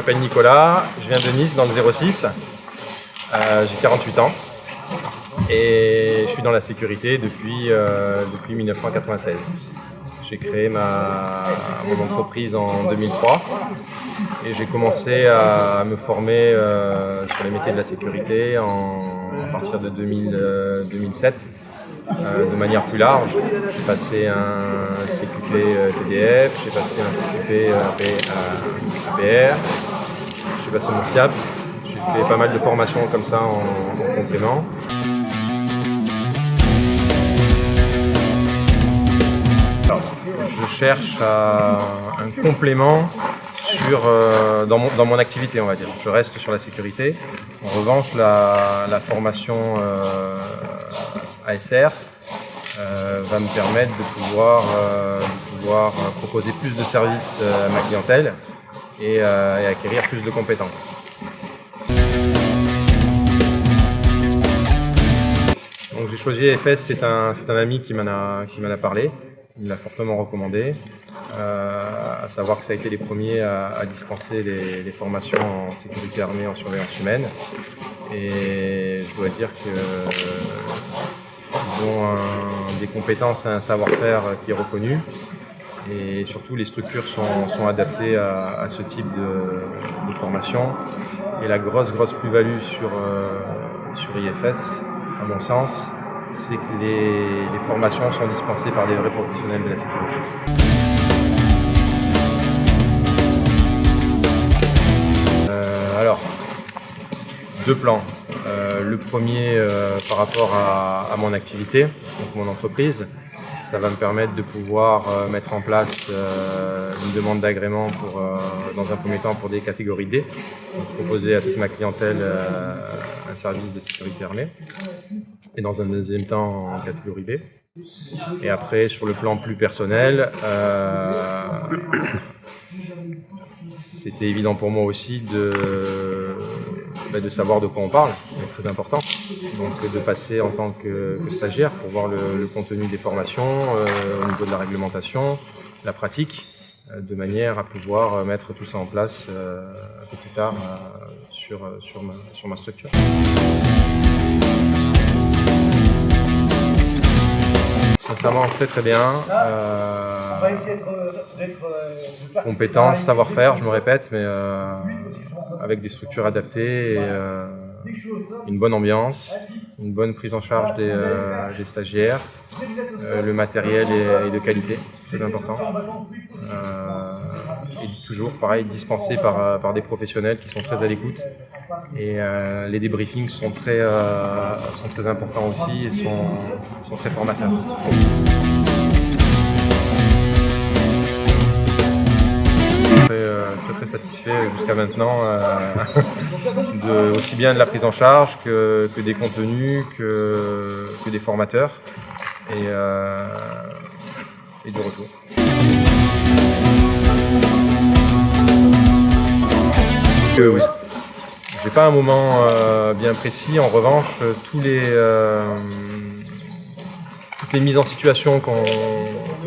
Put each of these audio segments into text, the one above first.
m'appelle Nicolas, je viens de Nice dans le 06, j'ai 48 ans et je suis dans la sécurité depuis 1996. J'ai créé mon entreprise en 2003 et j'ai commencé à me former sur les métiers de la sécurité à partir de 2007. De manière plus large, j'ai passé un CQP TDF, j'ai passé un CQP APR, j'ai passé mon SIAP, j'ai fait pas mal de formations comme ça en complément. Alors, je cherche un complément dans mon activité, on va dire. Je reste sur la sécurité. En revanche, la formation ASR va me permettre de pouvoir proposer plus de services à ma clientèle et acquérir plus de compétences. Donc j'ai choisi EFS, c'est un ami qui m'en a parlé. Il me l'a fortement recommandé, à savoir que ça a été les premiers à dispenser les formations en sécurité armée, en surveillance humaine. Et je dois dire qu'ils ont des compétences et un savoir-faire qui est reconnu. Et surtout, les structures sont adaptées à ce type de formation. Et la grosse plus-value sur IFS, à mon sens, c'est que les formations sont dispensées par des vrais professionnels de la sécurité. Alors, deux plans. Le premier par rapport à mon activité, donc mon entreprise. Ça va me permettre de pouvoir mettre en place une demande d'agrément dans un premier temps pour des catégories D, donc proposer à toute ma clientèle un service de sécurité armée, et dans un deuxième temps en catégorie B. Et après, sur le plan plus personnel, c'était évident pour moi aussi de savoir de quoi on parle, c'est très important. Donc de passer en tant que stagiaire pour voir le contenu des formations, au niveau de la réglementation, la pratique, de manière à pouvoir mettre tout ça en place un peu plus tard sur ma structure. Sincèrement, très bien. Compétences, savoir-faire, je me répète, mais avec des structures adaptées et une bonne ambiance, une bonne prise en charge des stagiaires, le matériel est de qualité, très important. Et toujours, pareil, dispensé par des professionnels qui sont très à l'écoute. Et les débriefings sont très importants aussi et sont très formateurs. Très satisfait jusqu'à maintenant aussi bien de la prise en charge que des contenus, que des formateurs et du retour. Oui. J'ai pas un moment bien précis, en revanche toutes les mises en situation que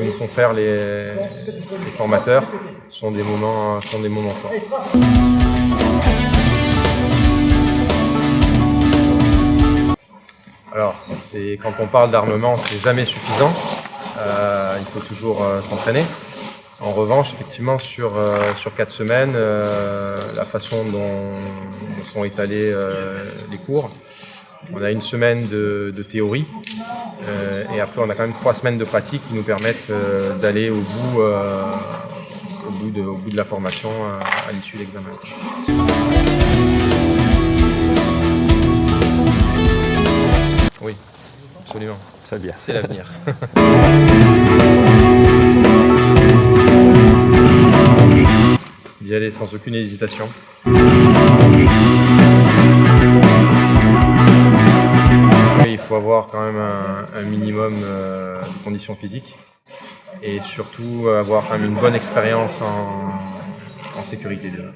nous font faire les formateurs sont des moments forts. Alors, quand on parle d'armement, c'est jamais suffisant. Il faut toujours s'entraîner. En revanche, effectivement, sur 4 semaines, la façon dont sont étalés les cours, on a une semaine de théorie et après on a quand même 3 semaines de pratique qui nous permettent d'aller au bout de la formation à l'issue de l'examen. Oui, absolument. C'est bien. C'est l'avenir. D'y aller sans aucune hésitation. Il faut avoir quand même un minimum de conditions physiques et surtout avoir quand même une bonne expérience en sécurité déjà.